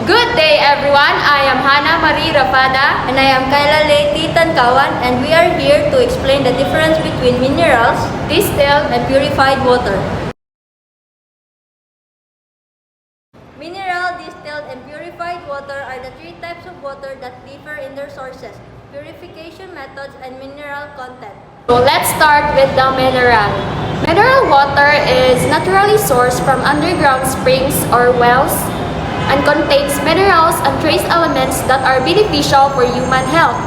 Good day everyone, I am Hana Marie Rafada And I am Kayla Leti Tankawan, and we are here to explain the difference between minerals, distilled and purified water. Mineral, distilled, and purified water are the three types of water that differ in their sources, purification methods, and mineral content. So let's start with the mineral. Mineral water is naturally sourced from underground springs or wells and contains minerals and trace elements that are beneficial for human health.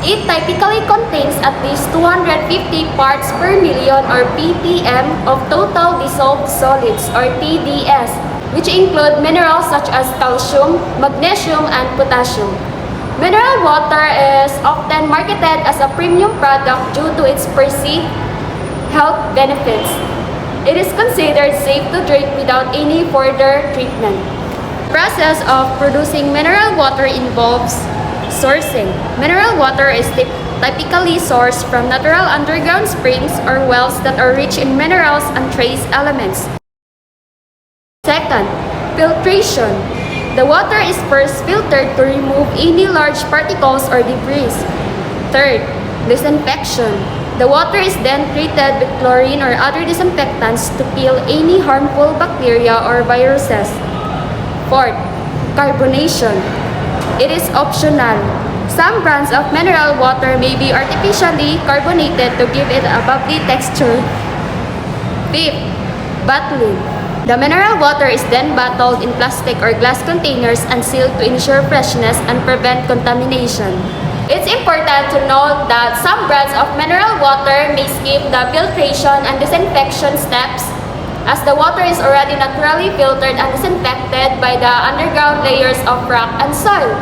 It typically contains at least 250 parts per million or ppm of total dissolved solids or TDS, which include minerals such as calcium, magnesium, and potassium. Mineral water is often marketed as a premium product due to its perceived health benefits. It is considered safe to drink without any further treatment. The process of producing mineral water involves sourcing. Mineral water is typically sourced from natural underground springs or wells that are rich in minerals and trace elements. Second, filtration. The water is first filtered to remove any large particles or debris. Third, disinfection. The water is then treated with chlorine or other disinfectants to kill any harmful bacteria or viruses. Fourth, carbonation. It is optional. Some brands of mineral water may be artificially carbonated to give it a bubbly texture. Fifth, bottling. The mineral water is then bottled in plastic or glass containers and sealed to ensure freshness and prevent contamination. It's important to note that some brands of mineral water may skip the filtration and disinfection steps, as the water is already naturally filtered and disinfected by the underground layers of rock and soil.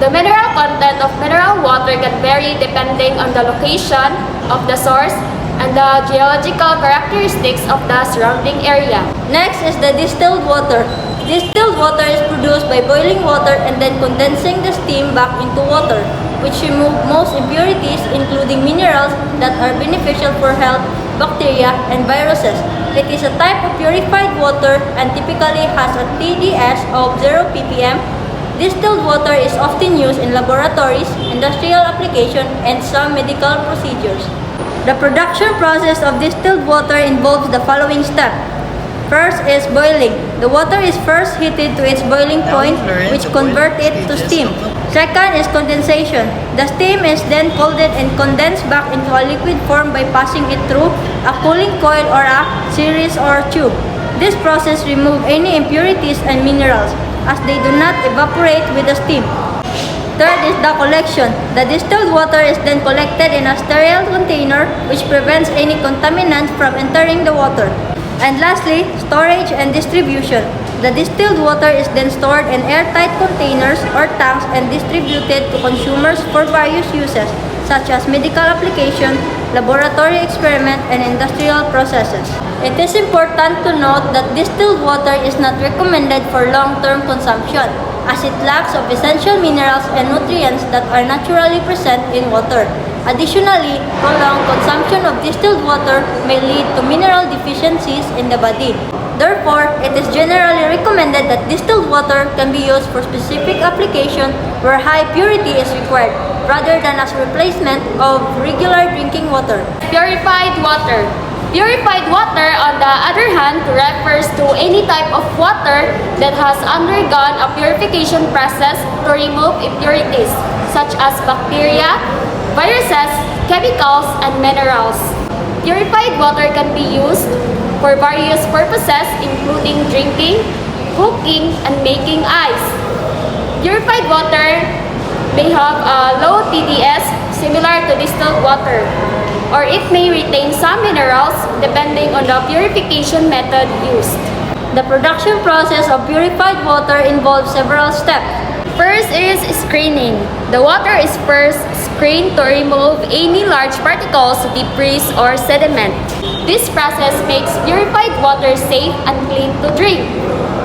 The mineral content of mineral water can vary depending on the location of the source and the geological characteristics of the surrounding area. Next is the distilled water. Distilled water is produced by boiling water and then condensing the steam back into water, which remove most impurities including minerals that are beneficial for health, bacteria, and viruses. It is a type of purified water and typically has a TDS of 0 ppm. Distilled water is often used in laboratories, industrial application, and some medical procedures. The production process of distilled water involves the following step. First is boiling. The water is first heated to its boiling point, which converts it to steam. Second is condensation. The steam is then cooled and condensed back into a liquid form by passing it through a cooling coil or a series or tube. This process removes any impurities and minerals, as they do not evaporate with the steam. Third is the collection. The distilled water is then collected in a sterile container, which prevents any contaminants from entering the water. And lastly, storage and distribution. The distilled water is then stored in airtight containers or tanks and distributed to consumers for various uses, such as medical application, laboratory experiment, and industrial processes. It is important to note that distilled water is not recommended for long-term consumption, as it lacks of essential minerals and nutrients that are naturally present in water. Additionally, prolonged consumption of distilled water may lead to mineral deficiencies in the body. Therefore, it is generally recommended that distilled water can be used for specific application where high purity is required, rather than as replacement of regular drinking water. Purified water. Purified water, on the other hand, refers to any type of water that has undergone a purification process to remove impurities, such as bacteria, viruses, chemicals, and minerals. Purified water can be used for various purposes, including drinking, cooking, and making ice. Purified water may have a low TDS similar to distilled water, or it may retain some minerals depending on the purification method used. The production process of purified water involves several steps. First is screening. The water is first screened to remove any large particles, debris, or sediment. This process makes purified water safe and clean to drink,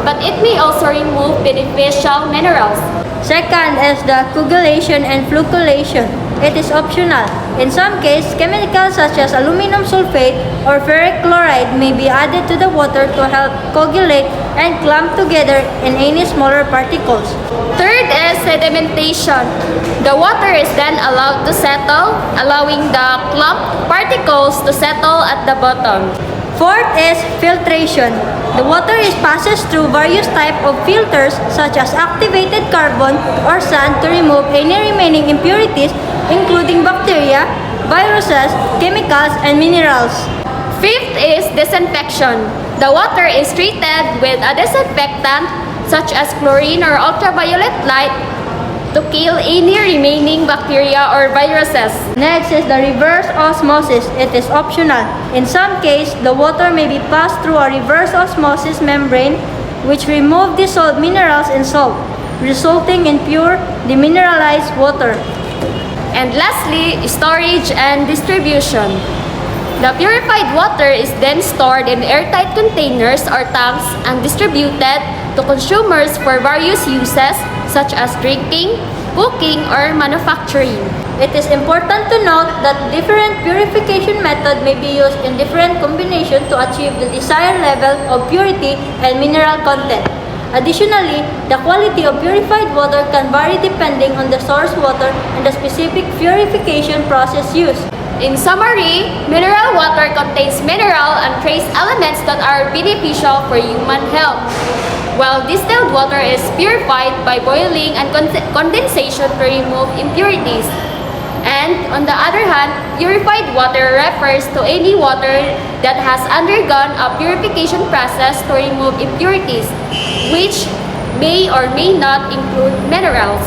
but it may also remove beneficial minerals. Second is the coagulation and flocculation. It is optional. In some cases, chemicals such as aluminum sulfate or ferric chloride may be added to the water to help coagulate and clump together in any smaller particles. Third is sedimentation. The water is then allowed to settle, allowing the clump particles to settle at the bottom. Fourth is filtration. The water is passes through various types of filters such as activated carbon or sand to remove any remaining impurities including bacteria, viruses, chemicals, and minerals. Fifth is disinfection. The water is treated with a disinfectant such as chlorine or ultraviolet light to kill any remaining bacteria or viruses. Next is the reverse osmosis. It is optional. In some cases, the water may be passed through a reverse osmosis membrane which remove dissolved minerals in salt, resulting in pure, demineralized water. And lastly, storage and distribution. The purified water is then stored in airtight containers or tanks and distributed to consumers for various uses such as drinking, cooking, or manufacturing. It is important to note that different purification methods may be used in different combinations to achieve the desired level of purity and mineral content. Additionally, the quality of purified water can vary depending on the source water and the specific purification process used. In summary, mineral water contains mineral and trace elements that are beneficial for human health, while distilled water is purified by boiling and condensation to remove impurities. And on the other hand, purified water refers to any water that has undergone a purification process to remove impurities, which may or may not include minerals.